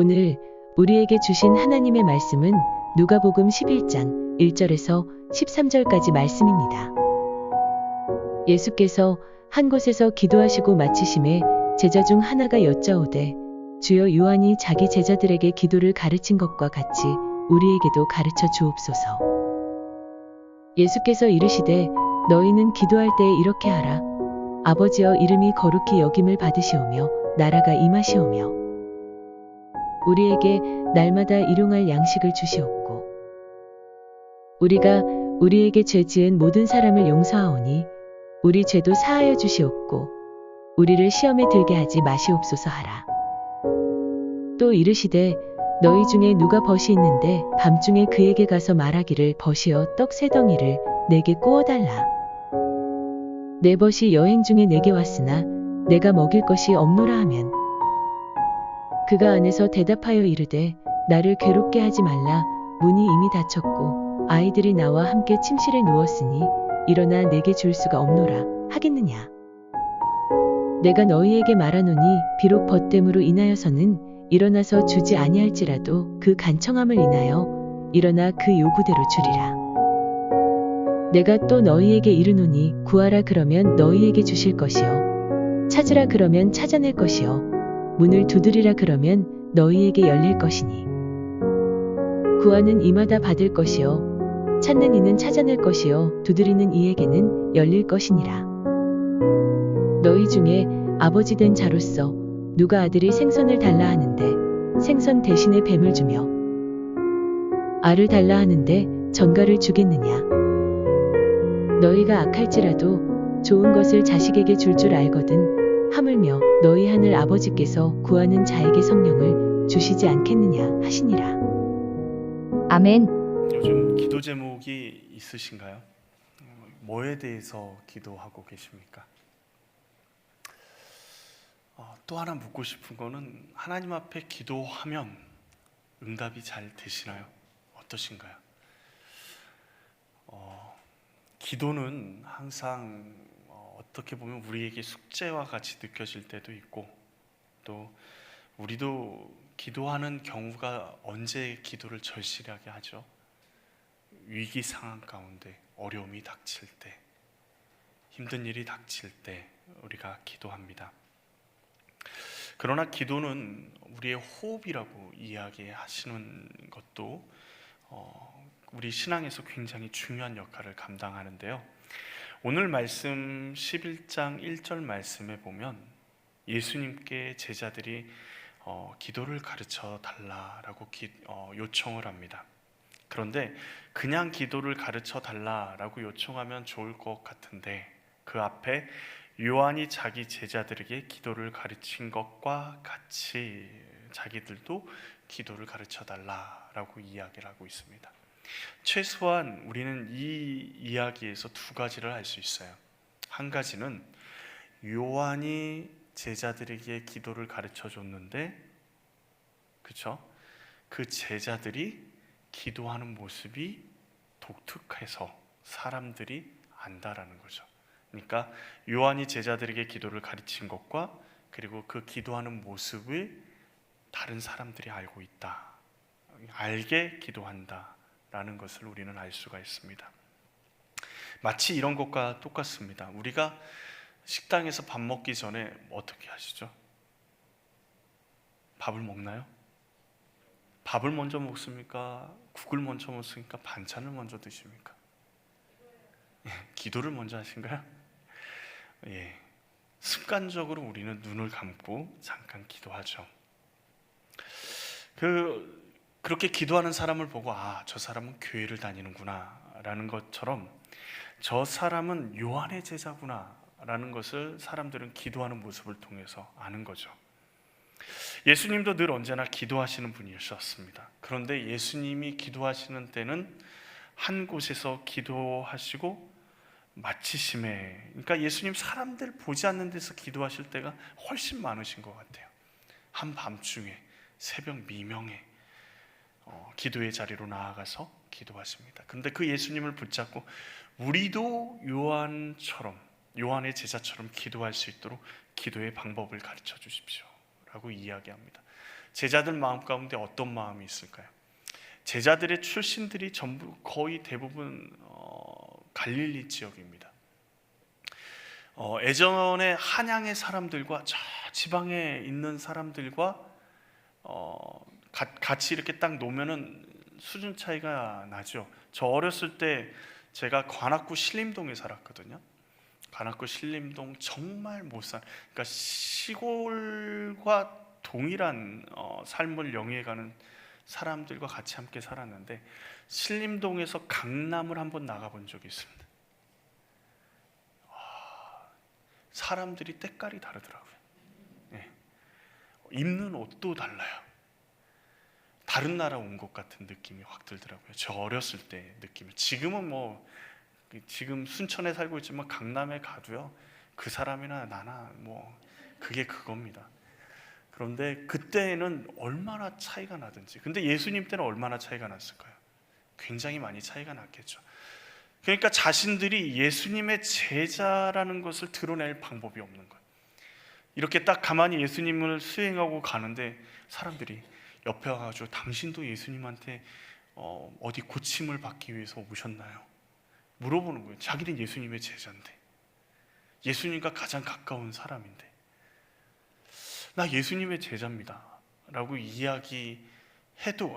오늘 우리에게 주신 하나님의 말씀은 누가복음 11장 1절에서 13절까지 말씀입니다. 예수께서 한 곳에서 기도하시고 마치심에 제자 중 하나가 여짜오되 주여 요한이 자기 제자들에게 기도를 가르친 것과 같이 우리에게도 가르쳐 주옵소서. 예수께서 이르시되 너희는 기도할 때에 이렇게 하라. 아버지여 이름이 거룩히 여김을 받으시오며 나라가 임하시오며 우리에게 날마다 일용할 양식을 주시옵고 우리가 우리에게 죄 지은 모든 사람을 용서하오니 우리 죄도 사하여 주시옵고 우리를 시험에 들게 하지 마시옵소서 하라. 또 이르시되 너희 중에 누가 벗이 있는데 밤중에 그에게 가서 말하기를 벗이여 떡 세 덩이를 내게 구워달라. 내 벗이 여행 중에 내게 왔으나 내가 먹일 것이 없노라 하면 그가 안에서 대답하여 이르되 나를 괴롭게 하지 말라. 문이 이미 닫혔고 아이들이 나와 함께 침실에 누웠으니 일어나 내게 줄 수가 없노라 하겠느냐. 내가 너희에게 말하노니 비록 벗됨으로 인하여서는 일어나서 주지 아니할지라도 그 간청함을 인하여 일어나 그 요구대로 주리라. 내가 또 너희에게 이르노니 구하라 그러면 너희에게 주실 것이요 찾으라 그러면 찾아낼 것이요 문을 두드리라 그러면 너희에게 열릴 것이니 구하는 이마다 받을 것이요 찾는 이는 찾아낼 것이요 두드리는 이에게는 열릴 것이니라. 너희 중에 아버지 된 자로서 누가 아들이 생선을 달라 하는데 생선 대신에 뱀을 주며 알을 달라 하는데 전갈을 주겠느냐. 너희가 악할지라도 좋은 것을 자식에게 줄 줄 알거든 하물며 너희 하늘 아버지께서 구하는 자에게 성령을 주시지 않겠느냐 하시니라. 아멘. 요즘 기도 제목이 있으신가요? 뭐에 대해서 기도하고 계십니까? 또 하나 묻고 싶은 거는 하나님 앞에 기도하면 응답이 잘 되시나요? 어떠신가요? 기도는 항상 어떻게 보면 우리에게 숙제와 같이 느껴질 때도 있고 또 우리도 기도하는 경우가 언제 기도를 절실하게 하죠? 위기 상황 가운데 어려움이 닥칠 때, 힘든 일이 닥칠 때 우리가 기도합니다. 그러나 기도는 우리의 호흡이라고 이야기하시는 것도 우리 신앙에서 굉장히 중요한 역할을 감당하는데요. 오늘 말씀 11장 1절 말씀에 보면 예수님께 제자들이 기도를 가르쳐 달라라고 요청을 합니다. 그런데 그냥 기도를 가르쳐 달라라고 요청하면 좋을 것 같은데 그 앞에 요한이 자기 제자들에게 기도를 가르친 것과 같이 자기들도 기도를 가르쳐 달라라고 이야기를 하고 있습니다. 최소한 우리는 이 이야기에서 두 가지를 알 수 있어요. 한 가지는 요한이 제자들에게 기도를 가르쳐 줬는데 그렇죠? 그 제자들이 기도하는 모습이 독특해서 사람들이 안다라는 거죠. 그러니까 요한이 제자들에게 기도를 가르친 것과 그리고 그 기도하는 모습을 다른 사람들이 알고 있다. 알게 기도한다. 라는 것을 우리는 알 수가 있습니다. 마치 이런 것과 똑같습니다. 우리가 식당에서 밥 먹기 전에 어떻게 하시죠? 밥을 먹나요? 밥을 먼저 먹습니까? 국을 먼저 먹습니까? 반찬을 먼저 드십니까? 기도를 먼저 하신가요? 습관적으로 우리는 눈을 감고 잠깐 기도하죠. 그렇게 기도하는 사람을 보고 저 사람은 교회를 다니는구나 라는 것처럼 저 사람은 요한의 제자구나 라는 것을 사람들은 기도하는 모습을 통해서 아는 거죠. 예수님도 늘 언제나 기도하시는 분이셨습니다. 그런데 예수님이 기도하시는 때는 한 곳에서 기도하시고 마치심에, 그러니까 예수님 사람들 보지 않는 데서 기도하실 때가 훨씬 많으신 것 같아요. 한밤중에 새벽 미명에 기도의 자리로 나아가서 기도하십니다. 그런데 그 예수님을 붙잡고 우리도 요한의 제자처럼 기도할 수 있도록 기도의 방법을 가르쳐 주십시오 라고 이야기합니다. 제자들 마음 가운데 어떤 마음이 있을까요? 제자들의 출신들이 전부 거의 대부분 갈릴리 지역입니다. 예전에 한양의 사람들과 저 지방에 있는 사람들과 같이 이렇게 딱 놓으면은 수준 차이가 나죠. 저 어렸을 때 제가 관악구 신림동에 살았거든요. 관악구 신림동 정말 못 살, 그러니까 시골과 동일한 삶을 영위해가는 사람들과 같이 함께 살았는데, 신림동에서 강남을 한번 나가본 적이 있습니다. 사람들이 때깔이 다르더라고요. 네. 입는 옷도 달라요. 다른 나라 온 것 같은 느낌이 확 들더라고요. 저 어렸을 때 느낌이. 지금은 지금 순천에 살고 있지만 강남에 가도요, 그 사람이나 나나 그게 그겁니다. 그런데 그때는 얼마나 차이가 나든지. 근데 예수님 때는 얼마나 차이가 났을까요? 굉장히 많이 차이가 났겠죠. 그러니까 자신들이 예수님의 제자라는 것을 드러낼 방법이 없는 거예요. 이렇게 딱 가만히 예수님을 수행하고 가는데 사람들이 옆에 와가지고 당신도 예수님한테 어디 고침을 받기 위해서 오셨나요? 물어보는 거예요. 자기는 예수님의 제자인데, 예수님과 가장 가까운 사람인데, 나 예수님의 제자입니다 라고 이야기해도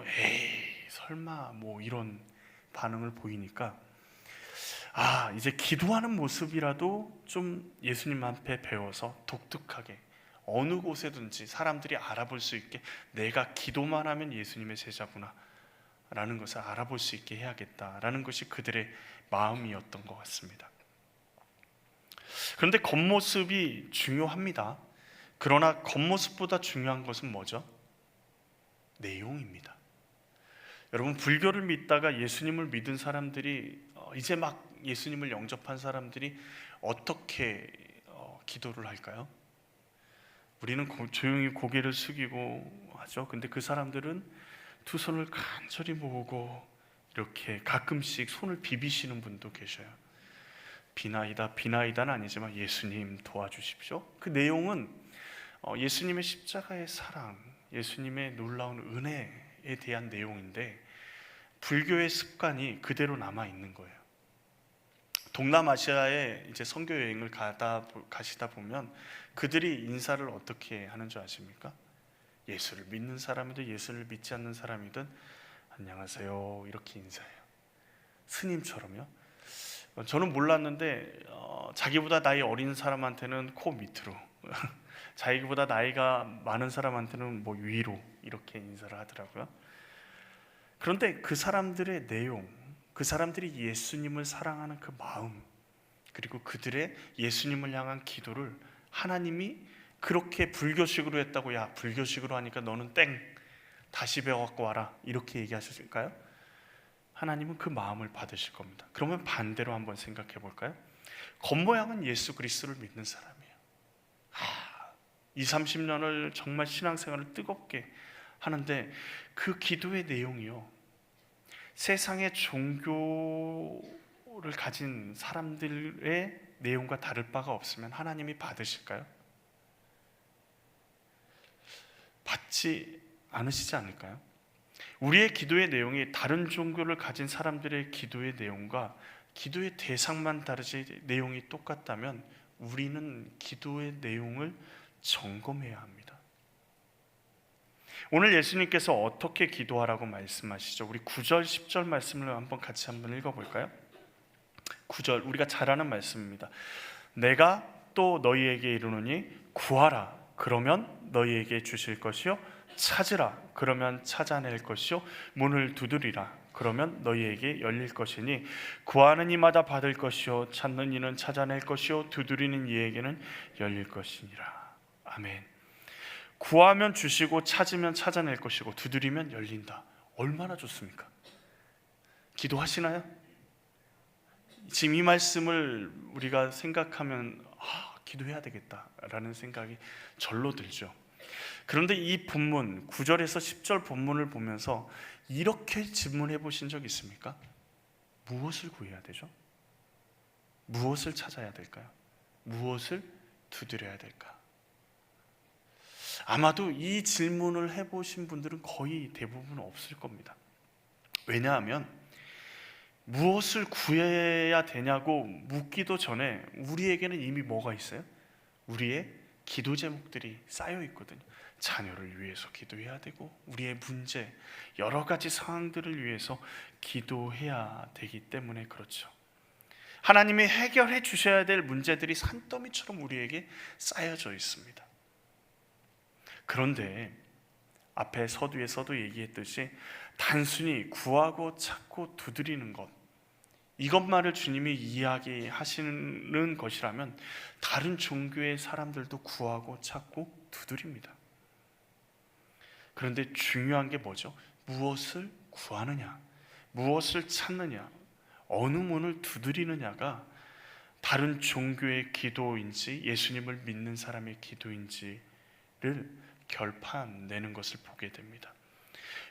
에이 설마 이런 반응을 보이니까, 이제 기도하는 모습이라도 좀 예수님 앞에 배워서 독특하게 어느 곳에든지 사람들이 알아볼 수 있게, 내가 기도만 하면 예수님의 제자구나 라는 것을 알아볼 수 있게 해야겠다라는 것이 그들의 마음이었던 것 같습니다. 그런데 겉모습이 중요합니다. 그러나 겉모습보다 중요한 것은 뭐죠? 내용입니다. 여러분, 불교를 믿다가 예수님을 믿은 사람들이, 이제 막 예수님을 영접한 사람들이 어떻게 기도를 할까요? 우리는 조용히 고개를 숙이고 하죠. 근데 그 사람들은 두 손을 간절히 모으고 이렇게 가끔씩 손을 비비시는 분도 계셔요. 비나이다는 아니지만 예수님 도와주십시오. 그 내용은 예수님의 십자가의 사랑, 예수님의 놀라운 은혜에 대한 내용인데, 불교의 습관이 그대로 남아 있는 거예요. 동남아시아에 이제 선교 여행을 가시다 보면 그들이 인사를 어떻게 하는 줄 아십니까? 예수를 믿는 사람이든 예수를 믿지 않는 사람이든 안녕하세요 이렇게 인사해요. 스님처럼요. 저는 몰랐는데 자기보다 나이 어린 사람한테는 코 밑으로 자기보다 나이가 많은 사람한테는 위로 이렇게 인사를 하더라고요. 그런데 그 사람들의 내용, 그 사람들이 예수님을 사랑하는 그 마음, 그리고 그들의 예수님을 향한 기도를 하나님이 그렇게 불교식으로 했다고, 야 불교식으로 하니까 너는 땡, 다시 배워갖고 와라 이렇게 얘기하실까요? 하나님은 그 마음을 받으실 겁니다. 그러면 반대로 한번 생각해 볼까요? 겉모양은 예수 그리스도를 믿는 사람이에요. 20, 30년을 정말 신앙생활을 뜨겁게 하는데 그 기도의 내용이요, 세상의 종교를 가진 사람들의 내용과 다를 바가 없으면 하나님이 받으실까요? 받지 않으시지 않을까요? 우리의 기도의 내용이 다른 종교를 가진 사람들의 기도의 내용과 기도의 대상만 다르지 내용이 똑같다면 우리는 기도의 내용을 점검해야 합니다. 오늘 예수님께서 어떻게 기도하라고 말씀하시죠? 우리 9절, 10절 말씀을 같이 한번 읽어볼까요? 9절, 우리가 잘 아는 말씀입니다. 내가 또 너희에게 이르노니 구하라 그러면 너희에게 주실 것이요, 찾으라 그러면 찾아낼 것이요, 문을 두드리라 그러면 너희에게 열릴 것이니 구하는 이마다 받을 것이요, 찾는 이는 찾아낼 것이요, 두드리는 이에게는 열릴 것이니라. 아멘. 구하면 주시고 찾으면 찾아낼 것이고 두드리면 열린다. 얼마나 좋습니까? 기도하시나요? 지금 이 말씀을 우리가 생각하면 기도해야 되겠다라는 생각이 절로 들죠. 그런데 이 본문 9절에서 10절 본문을 보면서 이렇게 질문해 보신 적 있습니까? 무엇을 구해야 되죠? 무엇을 찾아야 될까요? 무엇을 두드려야 될까? 아마도 이 질문을 해보신 분들은 거의 대부분 없을 겁니다. 왜냐하면 무엇을 구해야 되냐고 묻기도 전에 우리에게는 이미 뭐가 있어요? 우리의 기도 제목들이 쌓여 있거든요. 자녀를 위해서 기도해야 되고, 우리의 문제, 여러 가지 상황들을 위해서 기도해야 되기 때문에 그렇죠. 하나님이 해결해 주셔야 될 문제들이 산더미처럼 우리에게 쌓여져 있습니다. 그런데 앞에 서두에서도 얘기했듯이 단순히 구하고 찾고 두드리는 것, 이것만을 주님이 이야기하시는 것이라면 다른 종교의 사람들도 구하고 찾고 두드립니다. 그런데 중요한 게 뭐죠? 무엇을 구하느냐, 무엇을 찾느냐, 어느 문을 두드리느냐가 다른 종교의 기도인지 예수님을 믿는 사람의 기도인지를 결판내는 것을 보게 됩니다.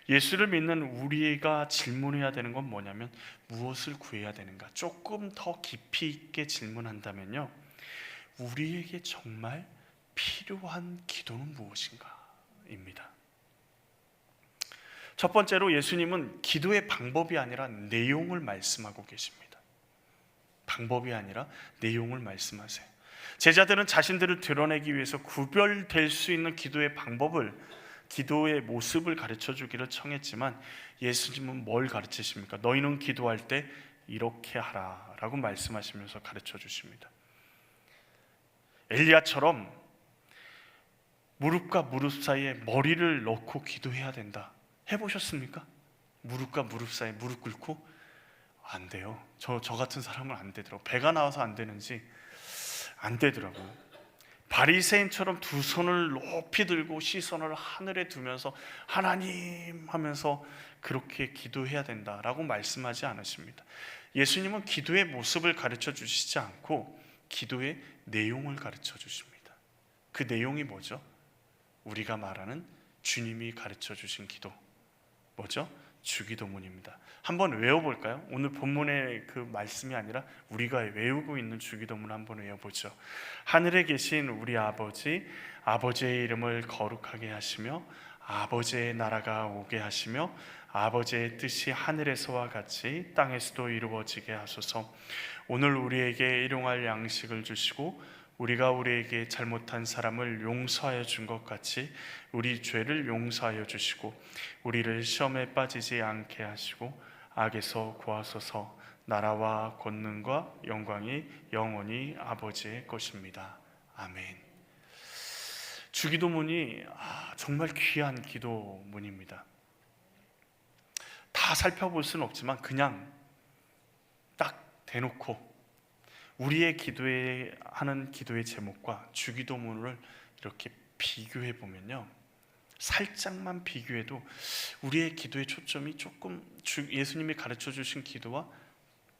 예수를 믿는 우리가 질문해야 되는 건 뭐냐면 무엇을 구해야 되는가? 조금 더 깊이 있게 질문한다면요, 우리에게 정말 필요한 기도는 무엇인가? 입니다. 첫 번째로 예수님은 기도의 방법이 아니라 내용을 말씀하고 계십니다. 방법이 아니라 내용을 말씀하세요. 제자들은 자신들을 드러내기 위해서 구별될 수 있는 기도의 방법을, 기도의 모습을 가르쳐 주기를 청했지만 예수님은 뭘 가르치십니까? 너희는 기도할 때 이렇게 하라 라고 말씀하시면서 가르쳐 주십니다. 엘리야처럼 무릎과 무릎 사이에 머리를 넣고 기도해야 된다, 해보셨습니까? 무릎과 무릎 사이에 무릎 꿇고? 안 돼요. 저 같은 사람은 안 되더라고요. 배가 나와서 안 되는지 안 되더라고요. 바리새인처럼 두 손을 높이 들고 시선을 하늘에 두면서 하나님 하면서 그렇게 기도해야 된다라고 말씀하지 않으십니다. 예수님은 기도의 모습을 가르쳐 주시지 않고 기도의 내용을 가르쳐 주십니다. 그 내용이 뭐죠? 우리가 말하는 주님이 가르쳐 주신 기도, 뭐죠? 주기도문입니다. 한번 외워볼까요? 오늘 본문의 그 말씀이 아니라 우리가 외우고 있는 주기도문 한번 외워보죠. 하늘에 계신 우리 아버지, 아버지의 이름을 거룩하게 하시며 아버지의 나라가 오게 하시며 아버지의 뜻이 하늘에서와 같이 땅에서도 이루어지게 하소서. 오늘 우리에게 일용할 양식을 주시고 우리가 우리에게 잘못한 사람을 용서하여 준 것 같이 우리 죄를 용서하여 주시고 우리를 시험에 빠지지 않게 하시고 악에서 구하소서. 나라와 권능과 영광이 영원히 아버지의 것입니다. 아멘. 주기도문이 정말 귀한 기도문입니다. 다 살펴볼 수는 없지만 그냥 딱 대놓고 우리의 하는 기도의 제목과 주기도문을 이렇게 비교해 보면요, 살짝만 비교해도 우리의 기도의 초점이 조금 예수님이 가르쳐 주신 기도와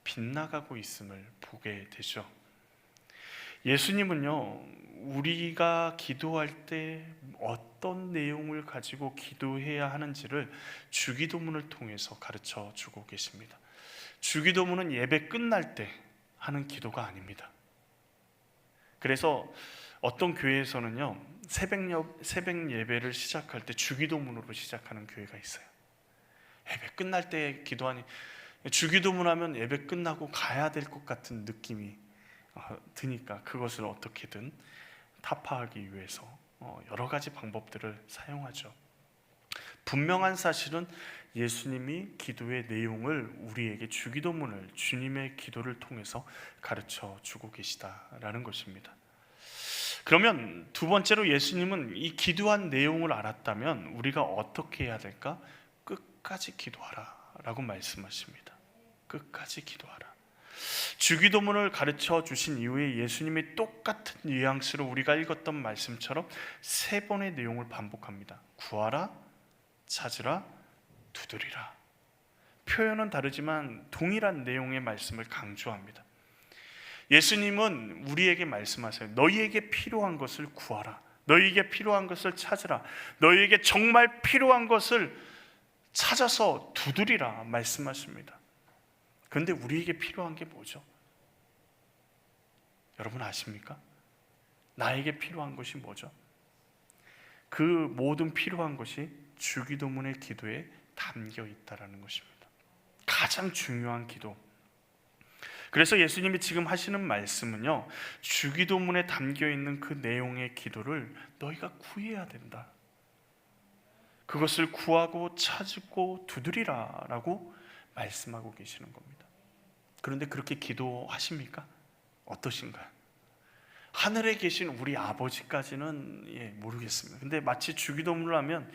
빗나가고 있음을 보게 되죠. 예수님은요, 우리가 기도할 때 어떤 내용을 가지고 기도해야 하는지를 주기도문을 통해서 가르쳐 주고 계십니다. 주기도문은 예배 끝날 때 하는 기도가 아닙니다. 그래서 어떤 교회에서는요, 새벽 예배를 시작할 때 주기도문으로 시작하는 교회가 있어요. 예배 끝날 때 기도하니, 주기도문 하면 예배 끝나고 가야 될 것 같은 느낌이 드니까 그것을 어떻게든 타파하기 위해서 여러 가지 방법들을 사용하죠. 분명한 사실은 예수님이 기도의 내용을 우리에게 주기도문을, 주님의 기도를 통해서 가르쳐 주고 계시다라는 것입니다. 그러면 두 번째로 예수님은 이 기도한 내용을 알았다면 우리가 어떻게 해야 될까? 끝까지 기도하라 라고 말씀하십니다. 끝까지 기도하라. 주기도문을 가르쳐 주신 이후에 예수님이 똑같은 뉘앙스로 우리가 읽었던 말씀처럼 세 번의 내용을 반복합니다. 구하라, 찾으라, 두드리라. 표현은 다르지만 동일한 내용의 말씀을 강조합니다. 예수님은 우리에게 말씀하세요. 너희에게 필요한 것을 구하라. 너희에게 필요한 것을 찾으라. 너희에게 정말 필요한 것을 찾아서 두드리라 말씀하십니다. 그런데 우리에게 필요한 게 뭐죠? 여러분 아십니까? 나에게 필요한 것이 뭐죠? 그 모든 필요한 것이 주기도문의 기도에 담겨 있다라는 것입니다. 가장 중요한 기도. 그래서 예수님이 지금 하시는 말씀은요, 주기도문에 담겨 있는 그 내용의 기도를 너희가 구해야 된다. 그것을 구하고 찾고 두드리라 라고 말씀하고 계시는 겁니다. 그런데 그렇게 기도하십니까? 어떠신가요? 하늘에 계신 우리 아버지까지는 모르겠습니다. 근데 마치 주기도문을 하면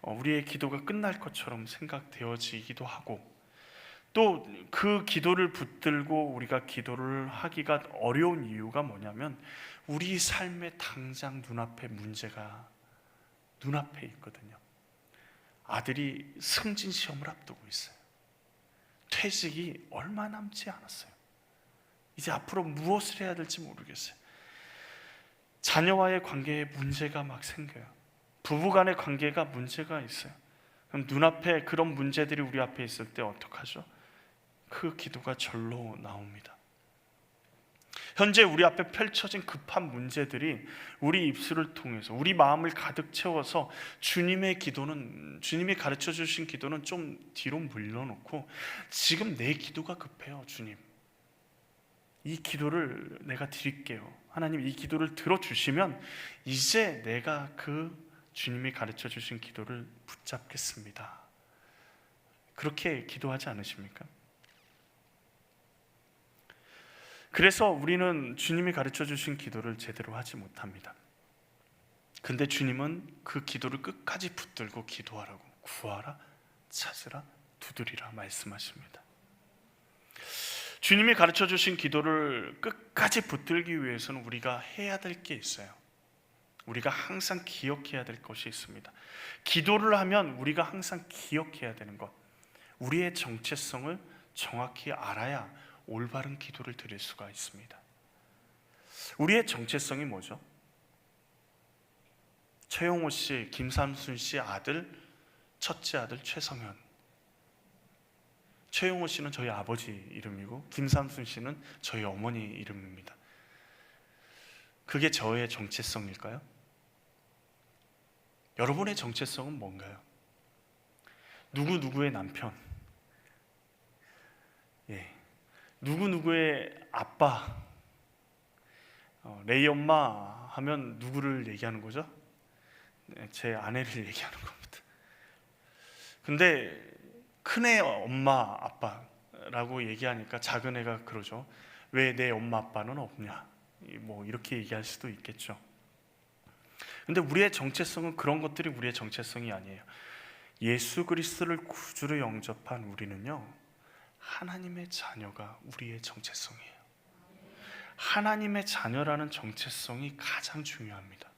우리의 기도가 끝날 것처럼 생각되어지기도 하고, 또 그 기도를 붙들고 우리가 기도를 하기가 어려운 이유가 뭐냐면 우리 삶의 당장 눈앞에 문제가 눈앞에 있거든요. 아들이 승진 시험을 앞두고 있어요. 퇴직이 얼마 남지 않았어요. 이제 앞으로 무엇을 해야 될지 모르겠어요. 자녀와의 관계에 문제가 막 생겨요. 부부간의 관계가 문제가 있어요. 그럼 눈앞에 그런 문제들이 우리 앞에 있을 때 어떡하죠? 그 기도가 절로 나옵니다. 현재 우리 앞에 펼쳐진 급한 문제들이 우리 입술을 통해서 우리 마음을 가득 채워서 주님이 가르쳐 주신 기도는 좀 뒤로 물러놓고, 지금 내 기도가 급해요. 주님, 이 기도를 내가 드릴게요. 하나님, 이 기도를 들어주시면 이제 내가 그 주님이 가르쳐 주신 기도를 붙잡겠습니다. 그렇게 기도하지 않으십니까? 그래서 우리는 주님이 가르쳐 주신 기도를 제대로 하지 못합니다. 근데 주님은 그 기도를 끝까지 붙들고 기도하라고, 구하라, 찾으라, 두드리라 말씀하십니다. 주님이 가르쳐 주신 기도를 끝까지 붙들기 위해서는 우리가 해야 될 게 있어요. 우리가 항상 기억해야 될 것이 있습니다. 기도를 하면 우리가 항상 기억해야 되는 것, 우리의 정체성을 정확히 알아야 올바른 기도를 드릴 수가 있습니다. 우리의 정체성이 뭐죠? 최용호 씨, 김삼순 씨 아들, 첫째 아들 최성현. 최용호 씨는 저희 아버지 이름이고 김삼순 씨는 저희 어머니 이름입니다. 그게 저의 정체성일까요? 여러분의 정체성은 뭔가요? 누구누구의 남편, 누구누구의 아빠, 레이 엄마 하면 누구를 얘기하는 거죠? 제 아내를 얘기하는 겁니다. 근데 큰애 엄마 아빠라고 얘기하니까 작은애가 그러죠. 왜 내 엄마 아빠는 없냐, 뭐 이렇게 얘기할 수도 있겠죠. 근데 우리의 정체성은 그런 것들이 우리의 정체성이 아니에요. 예수 그리스도를 구주로 영접한 우리는요, 하나님의 자녀가 우리의 정체성이에요. 하나님의 자녀라는 정체성이 가장 중요합니다.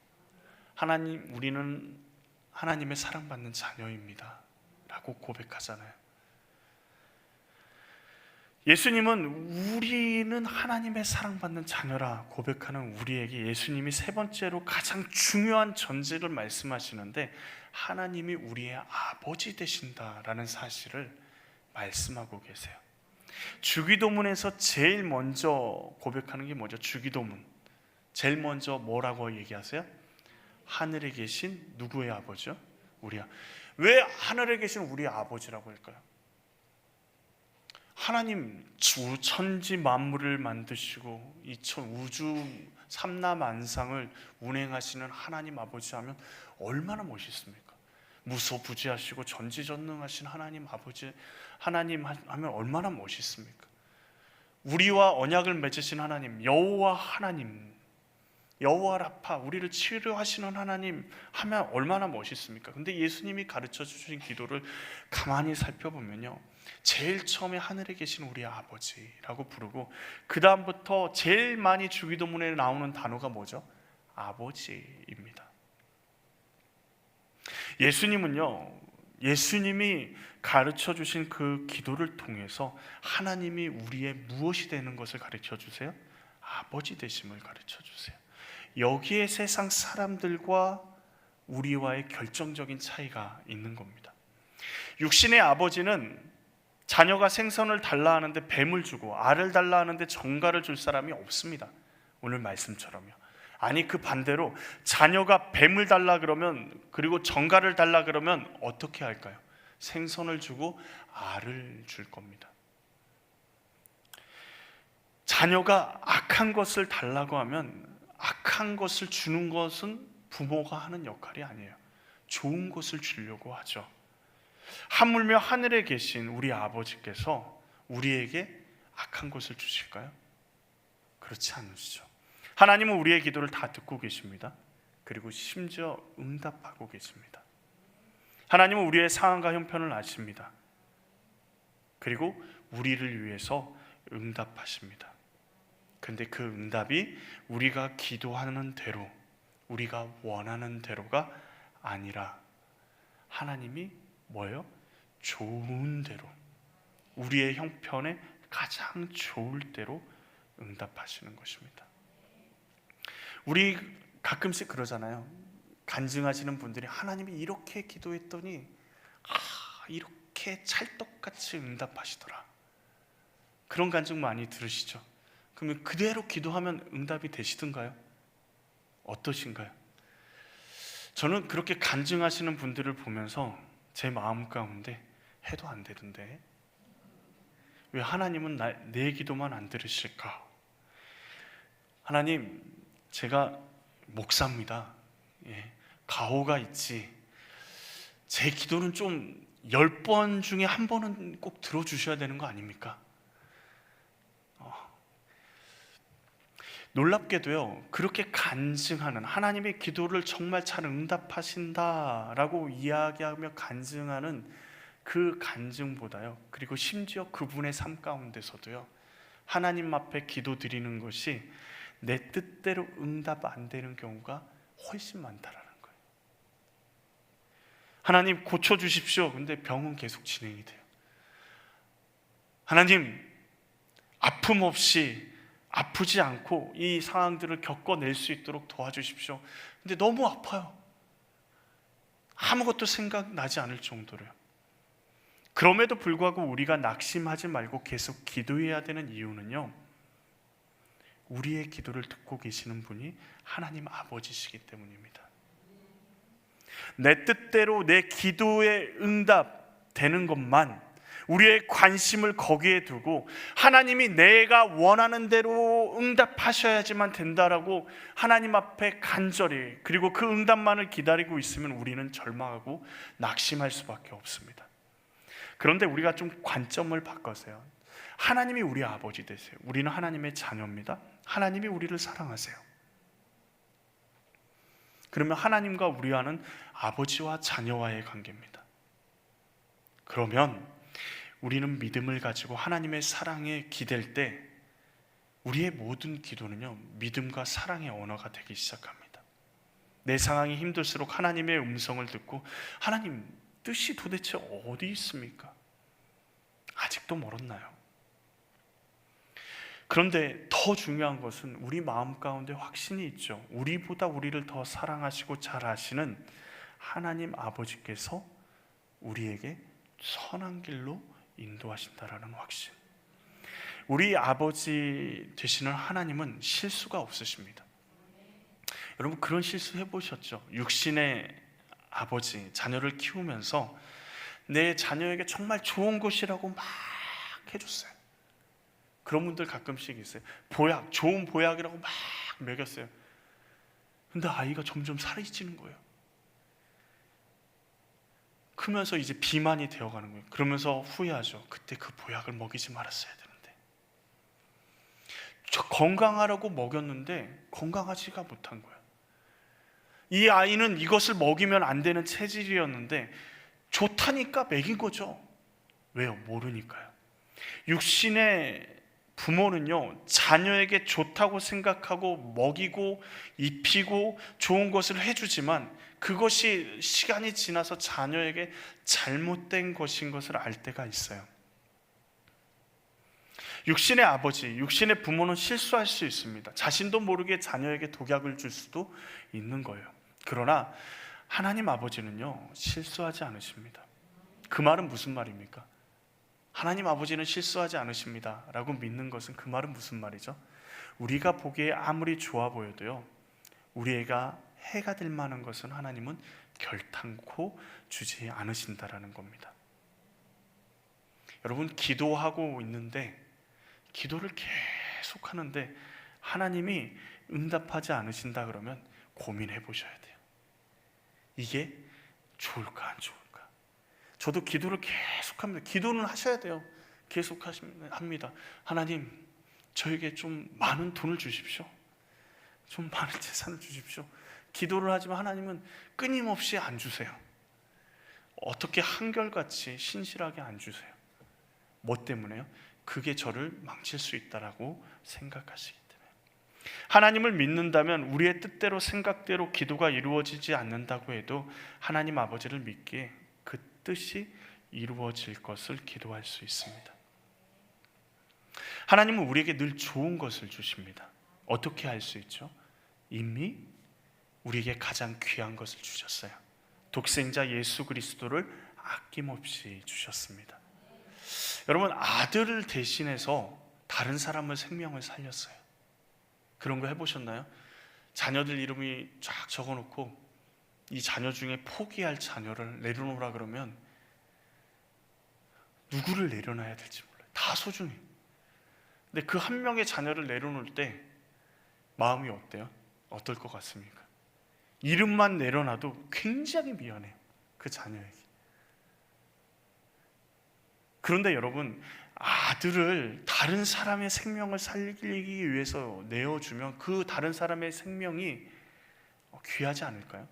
우리는 하나님의 사랑받는 자녀입니다 라고 고백하잖아요. 예수님은 우리는 하나님의 사랑받는 자녀라 고백하는 우리에게 예수님이 세 번째로 가장 중요한 전제를 말씀하시는데, 하나님이 우리의 아버지 되신다라는 사실을 말씀하고 계세요. 주기도문에서 제일 먼저 고백하는 게 뭐죠? 주기도문 제일 먼저 뭐라고 얘기하세요? 하늘에 계신 누구의 아버지요? 왜 하늘에 계신 우리 아버지라고 할까요? 하나님 천지 만물을 만드시고 이 우주 삼라만상을 운행하시는 하나님 아버지 하면 얼마나 멋있습니까? 무소부지하시고 전지전능하신 하나님 아버지, 하나님 하면 얼마나 멋있습니까? 우리와 언약을 맺으신 하나님, 여호와 하나님, 여호와 라파, 우리를 치료하시는 하나님 하면 얼마나 멋있습니까? 근데 예수님이 가르쳐 주신 기도를 가만히 살펴보면요, 제일 처음에 하늘에 계신 우리 아버지라고 부르고, 그 다음부터 제일 많이 주기도문에 나오는 단어가 뭐죠? 아버지입니다. 예수님이 가르쳐 주신 그 기도를 통해서 하나님이 우리의 무엇이 되는 것을 가르쳐 주세요? 아버지 되심을 가르쳐 주세요. 여기에 세상 사람들과 우리와의 결정적인 차이가 있는 겁니다. 육신의 아버지는 자녀가 생선을 달라 하는데 뱀을 주고, 알을 달라 하는데 정갈을 줄 사람이 없습니다. 오늘 말씀처럼요. 아니 그 반대로 자녀가 뱀을 달라 그러면, 그리고 정갈을 달라 그러면 어떻게 할까요? 생선을 주고 알을 줄 겁니다. 자녀가 악한 것을 달라고 하면 악한 것을 주는 것은 부모가 하는 역할이 아니에요. 좋은 것을 주려고 하죠. 하물며 하늘에 계신 우리 아버지께서 우리에게 악한 것을 주실까요? 그렇지 않으시죠. 하나님은 우리의 기도를 다 듣고 계십니다. 그리고 심지어 응답하고 계십니다. 하나님은 우리의 상황과 형편을 아십니다. 그리고 우리를 위해서 응답하십니다. 그런데 그 응답이 우리가 기도하는 대로, 우리가 원하는 대로가 아니라 하나님이 뭐예요? 좋은 대로, 우리의 형편에 가장 좋을 대로 응답하시는 것입니다. 우리 가끔씩 그러잖아요. 간증하시는 분들이 하나님이 이렇게 기도했더니 이렇게 찰떡같이 응답하시더라. 그런 간증 많이 들으시죠? 그러면 그대로 기도하면 응답이 되시던가요? 어떠신가요? 저는 그렇게 간증하시는 분들을 보면서 제 마음 가운데 해도 안 되던데 왜 하나님은 내 기도만 안 들으실까? 하나님, 제가 목사입니다. 가호가 있지. 제 기도는 좀 10번 중에 한 번은 꼭 들어주셔야 되는 거 아닙니까? 놀랍게도요, 그렇게 간증하는, 하나님의 기도를 정말 잘 응답하신다라고 이야기하며 간증하는 그 간증보다요, 그리고 심지어 그분의 삶 가운데서도요, 하나님 앞에 기도 드리는 것이 내 뜻대로 응답 안 되는 경우가 훨씬 많다라는 거예요. 하나님 고쳐주십시오. 근데 병은 계속 진행이 돼요. 하나님 아픔 없이, 아프지 않고 이 상황들을 겪어낼 수 있도록 도와주십시오. 근데 너무 아파요. 아무것도 생각나지 않을 정도로요. 그럼에도 불구하고 우리가 낙심하지 말고 계속 기도해야 되는 이유는요, 우리의 기도를 듣고 계시는 분이 하나님 아버지시기 때문입니다. 내 뜻대로 내 기도에 응답되는 것만, 우리의 관심을 거기에 두고 하나님이 내가 원하는 대로 응답하셔야지만 된다라고 하나님 앞에 간절히, 그리고 그 응답만을 기다리고 있으면 우리는 절망하고 낙심할 수밖에 없습니다. 그런데 우리가 좀 관점을 바꿔서요, 하나님이 우리 아버지 되세요. 우리는 하나님의 자녀입니다. 하나님이 우리를 사랑하세요. 그러면 하나님과 우리와는 아버지와 자녀와의 관계입니다. 그러면 우리는 믿음을 가지고 하나님의 사랑에 기댈 때 우리의 모든 기도는요, 믿음과 사랑의 언어가 되기 시작합니다. 내 상황이 힘들수록 하나님의 음성을 듣고, 하나님 뜻이 도대체 어디 있습니까? 아직도 멀었나요? 그런데 더 중요한 것은 우리 마음 가운데 확신이 있죠. 우리보다 우리를 더 사랑하시고 잘 아시는 하나님 아버지께서 우리에게 선한 길로 인도하신다라는 확신. 우리 아버지 되시는 하나님은 실수가 없으십니다. 여러분 그런 실수 해보셨죠? 육신의 아버지, 자녀를 키우면서 내 자녀에게 정말 좋은 것이라고 막 해줬어요. 그런 분들 가끔씩 있어요. 보약, 좋은 보약이라고 막 먹였어요. 근데 아이가 점점 살이 찌는 거예요. 크면서 이제 비만이 되어가는 거예요. 그러면서 후회하죠. 그때 그 보약을 먹이지 말았어야 되는데. 저 건강하라고 먹였는데 건강하지가 못한 거예요. 이 아이는 이것을 먹이면 안 되는 체질이었는데 좋다니까 먹인 거죠. 왜요? 모르니까요. 육신의 부모는요, 자녀에게 좋다고 생각하고 먹이고 입히고 좋은 것을 해주지만 그것이 시간이 지나서 자녀에게 잘못된 것인 것을 알 때가 있어요. 육신의 아버지, 육신의 부모는 실수할 수 있습니다. 자신도 모르게 자녀에게 독약을 줄 수도 있는 거예요. 그러나 하나님 아버지는요, 실수하지 않으십니다. 그 말은 무슨 말입니까? 하나님 아버지는 실수하지 않으십니다 라고 믿는 것은, 그 말은 무슨 말이죠? 우리가 보기에 아무리 좋아 보여도요, 우리가 해가 될 만한 것은 하나님은 결탄코 주지 않으신다라는 겁니다. 여러분, 기도하고 있는데 기도를 계속 하는데 하나님이 응답하지 않으신다 그러면 고민해 보셔야 돼요. 이게 좋을까 안 좋을까? 저도 기도를 계속합니다. 기도는 하셔야 돼요. 계속 합니다. 하나님, 저에게 좀 많은 돈을 주십시오. 좀 많은 재산을 주십시오. 기도를 하지만 하나님은 끊임없이 안 주세요. 어떻게 한결같이 신실하게 안 주세요. 뭐 때문에요? 그게 저를 망칠 수 있다라고 생각하시기 때문에. 하나님을 믿는다면 우리의 뜻대로 생각대로 기도가 이루어지지 않는다고 해도 하나님 아버지를 믿기에 그 뜻이 이루어질 것을 기도할 수 있습니다. 하나님은 우리에게 늘 좋은 것을 주십니다. 어떻게 할 수 있죠? 이미 우리에게 가장 귀한 것을 주셨어요. 독생자 예수 그리스도를 아낌없이 주셨습니다. 여러분, 아들을 대신해서 다른 사람의 생명을 살렸어요. 그런 거 해보셨나요? 자녀들 이름이 쫙 적어놓고 이 자녀 중에 포기할 자녀를 내려놓으라 그러면 누구를 내려놔야 될지 몰라요. 다 소중해. 근데 그 한 명의 자녀를 내려놓을 때 마음이 어때요? 어떨 것 같습니까? 이름만 내려놔도 굉장히 미안해요. 그 자녀에게. 그런데 여러분, 아들을 다른 사람의 생명을 살리기 위해서 내어주면 그 다른 사람의 생명이 귀하지 않을까요?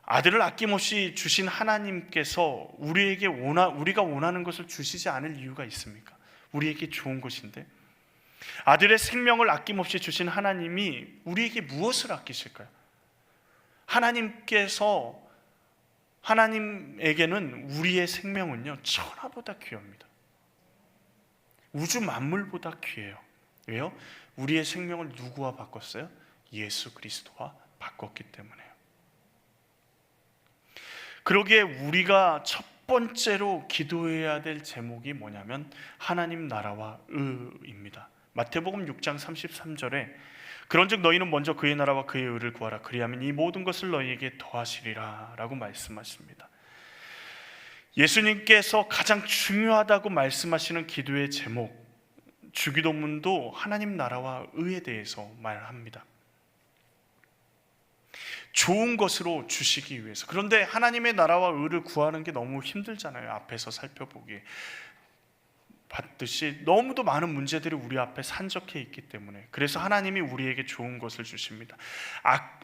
아들을 아낌없이 주신 하나님께서 우리가 원하는 것을 주시지 않을 이유가 있습니까? 우리에게 좋은 것인데. 아들의 생명을 아낌없이 주신 하나님이 우리에게 무엇을 아끼실까요? 하나님에게는 우리의 생명은요, 천하보다 귀합니다. 우주 만물보다 귀해요. 왜요? 우리의 생명을 누구와 바꿨어요? 예수 그리스도와 바꿨기 때문에요. 그러기에 우리가 첫 번째로 기도해야 될 제목이 뭐냐면 하나님 나라와 의입니다. 마태복음 6장 33절에 그런즉 너희는 먼저 그의 나라와 그의 의를 구하라. 그리하면 이 모든 것을 너희에게 더하시리라 라고 말씀하십니다. 예수님께서 가장 중요하다고 말씀하시는 기도의 제목, 주기도문도 하나님 나라와 의에 대해서 말합니다. 좋은 것으로 주시기 위해서. 그런데 하나님의 나라와 의를 구하는 게 너무 힘들잖아요. 앞에서 살펴보기에 봤듯이 너무도 많은 문제들이 우리 앞에 산적해 있기 때문에. 그래서 하나님이 우리에게 좋은 것을 주십니다.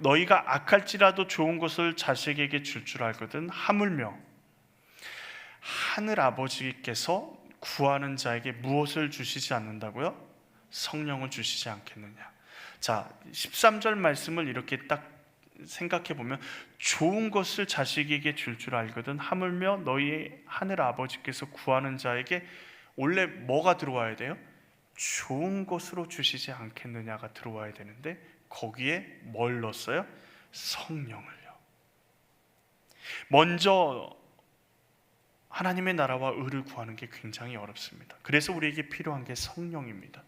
너희가 악할지라도 좋은 것을 자식에게 줄 알거든 하물며 하늘 아버지께서 구하는 자에게 무엇을 주시지 않는다고요? 성령을 주시지 않겠느냐. 자, 13절 말씀을 이렇게 딱 생각해 보면 좋은 것을 자식에게 줄 알거든 하물며 너희 하늘 아버지께서 구하는 자에게 원래 뭐가 들어와야 돼요? 좋은 것으로 주시지 않겠느냐가 들어와야 되는데 거기에 뭘 넣었어요? 성령을요. 먼저 하나님의 나라와 의를 구하는 게 굉장히 어렵습니다. 그래서 우리에게 필요한 게 성령입니다.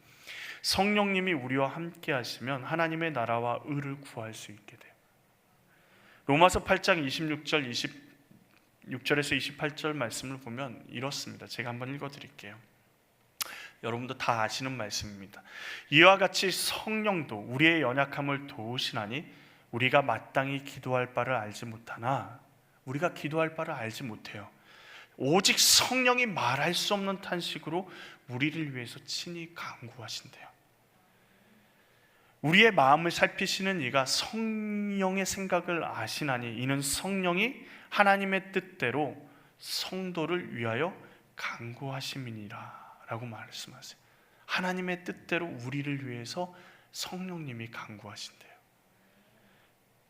성령님이 우리와 함께 하시면 하나님의 나라와 의를 구할 수 있게 돼요. 로마서 8장 26절에서 28절 말씀을 보면 이렇습니다. 제가 한번 읽어드릴게요. 여러분도 다 아시는 말씀입니다. 이와 같이 성령도 우리의 연약함을 도우시나니 우리가 마땅히 기도할 바를 알지 못하나. 우리가 기도할 바를 알지 못해요. 오직 성령이 말할 수 없는 탄식으로 우리를 위해서 친히 간구하신대요. 우리의 마음을 살피시는 이가 성령의 생각을 아시나니 이는 성령이 하나님의 뜻대로 성도를 위하여 간구하심이니라 라고 말씀하세요. 하나님의 뜻대로 우리를 위해서 성령님이 간구하신대요.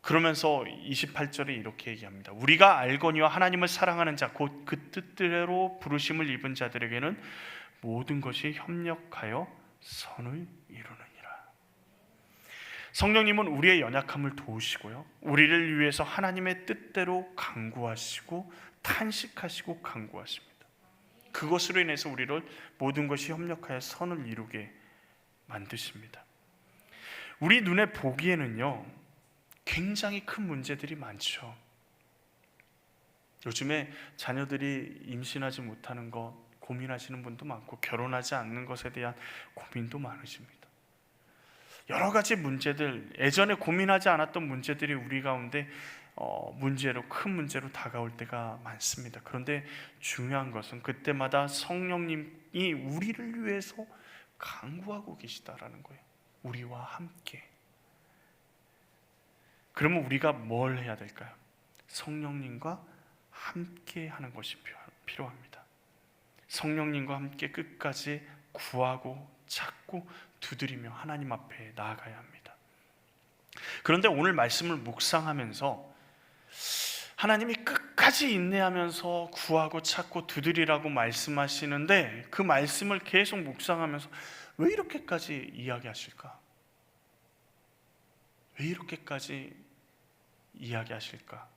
그러면서 28절에 이렇게 얘기합니다. 우리가 알거니와 하나님을 사랑하는 자 곧 그 뜻대로 부르심을 입은 자들에게는 모든 것이 협력하여 선을 이루느니라. 성령님은 우리의 연약함을 도우시고요, 우리를 위해서 하나님의 뜻대로 간구하시고 탄식하시고 간구하십니다. 그것으로 인해서 우리를 모든 것이 협력하여 선을 이루게 만드십니다. 우리 눈에 보기에는요, 굉장히 큰 문제들이 많죠. 요즘에 자녀들이 임신하지 못하는 것 고민하시는 분도 많고, 결혼하지 않는 것에 대한 고민도 많으십니다. 여러 가지 문제들, 예전에 고민하지 않았던 문제들이 우리 가운데 큰 문제로 다가올 때가 많습니다. 그런데 중요한 것은 그때마다 성령님이 우리를 위해서 간구하고 계시다라는 거예요. 우리와 함께. 그러면 우리가 뭘 해야 될까요? 성령님과 함께 하는 것이 필요합니다. 성령님과 함께 끝까지 구하고 찾고 두드리며 하나님 앞에 나아가야 합니다. 그런데 오늘 말씀을 묵상하면서 하나님이 끝까지 인내하면서 구하고 찾고 두드리라고 말씀하시는데, 그 말씀을 계속 묵상하면서 왜 이렇게까지 이야기하실까? 왜 이렇게까지 이야기하실까?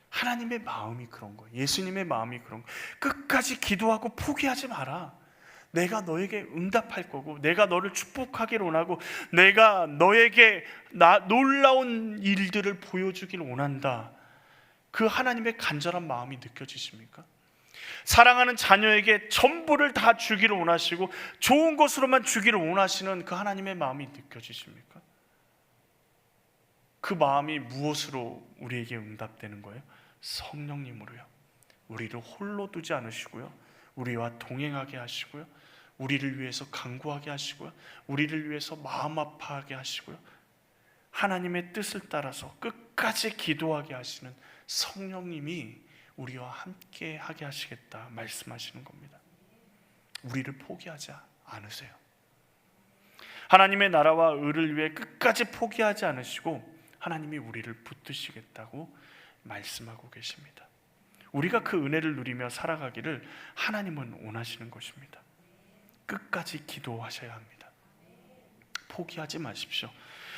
하나님의 마음이 그런 거예요. 예수님의 마음이 그런 거예요. 끝까지 기도하고 포기하지 마라. 내가 너에게 응답할 거고, 내가 너를 축복하기를 원하고, 내가 너에게 놀라운 일들을 보여주길 원한다. 그 하나님의 간절한 마음이 느껴지십니까? 사랑하는 자녀에게 전부를 다 주기를 원하시고 좋은 것으로만 주기를 원하시는 그 하나님의 마음이 느껴지십니까? 그 마음이 무엇으로 우리에게 응답되는 거예요? 성령님으로요. 우리를 홀로 두지 않으시고요, 우리와 동행하게 하시고요, 우리를 위해서 간구하게 하시고요, 우리를 위해서 마음 아파하게 하시고요, 하나님의 뜻을 따라서 끝까지 기도하게 하시는 성령님이 우리와 함께 하게 하시겠다 말씀하시는 겁니다. 우리를 포기하지 않으세요. 하나님의 나라와 의를 위해 끝까지 포기하지 않으시고 하나님이 우리를 붙드시겠다고 말씀하고 계십니다. 우리가 그 은혜를 누리며 살아가기를 하나님은 원하시는 것입니다. 끝까지 기도하셔야 합니다. 포기하지 마십시오.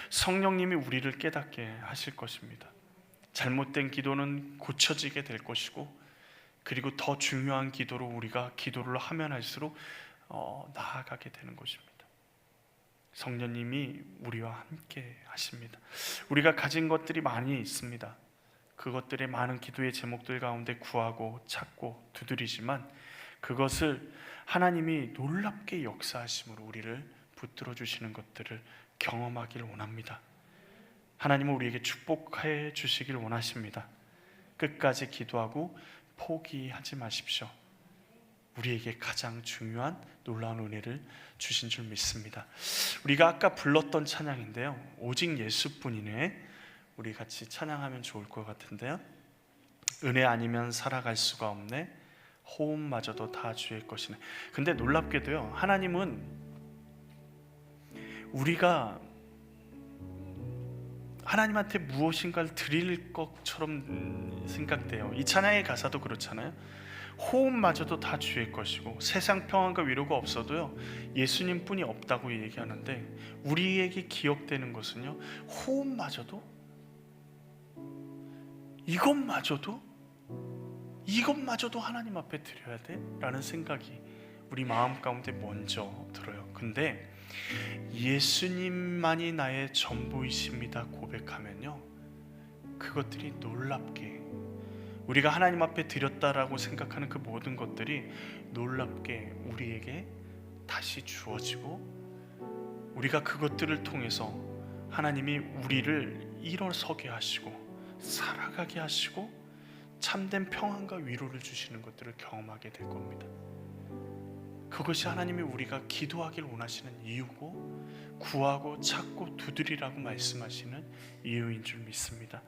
성령님이 우리를 깨닫게 하실 것입니다. 잘못된 기도는 고쳐지게 될 것이고, 그리고 더 중요한 기도로 우리가 기도를 하면 할수록 나아가게 되는 것입니다. 성령님이 우리와 함께 하십니다. 우리가 가진 것들이 많이 있습니다. 그것들의 많은 기도의 제목들 가운데 구하고 찾고 두드리지만, 그것을 하나님이 놀랍게 역사하심으로 우리를 붙들어 주시는 것들을 경험하기를 원합니다. 하나님은 우리에게 축복해 주시길 원하십니다. 끝까지 기도하고 포기하지 마십시오. 우리에게 가장 중요한 놀라운 은혜를 주신 줄 믿습니다. 우리가 아까 불렀던 찬양인데요, 오직 예수뿐이네, 우리 같이 찬양하면 좋을 것 같은데요. 은혜 아니면 살아갈 수가 없네, 호흡마저도 다 주의 것이네. 근데 놀랍게도요, 하나님은 우리가 하나님한테 무엇인가를 드릴 것처럼 생각돼요. 이 찬양의 가사도 그렇잖아요. 호흡마저도 다 주의 것이고, 세상 평안과 위로가 없어도요, 예수님뿐이 없다고 얘기하는데, 우리에게 기억되는 것은요, 호흡마저도, 이것마저도 하나님 앞에 드려야 돼? 라는 생각이 우리 마음 가운데 먼저 들어요. 근데 예수님만이 나의 전부이십니다 고백하면요, 그것들이 놀랍게, 우리가 하나님 앞에 드렸다라고 생각하는 그 모든 것들이 놀랍게 우리에게 다시 주어지고, 우리가 그것들을 통해서 하나님이 우리를 일어서게 하시고 살아가게 하시고 참된 평안과 위로를 주시는 것들을 경험하게 될 겁니다. 그것이 하나님이 우리가 기도하길 원하시는 이유고, 구하고 찾고 두드리라고 말씀하시는 이유인 줄 믿습니다.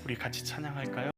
우리 같이 찬양할까요?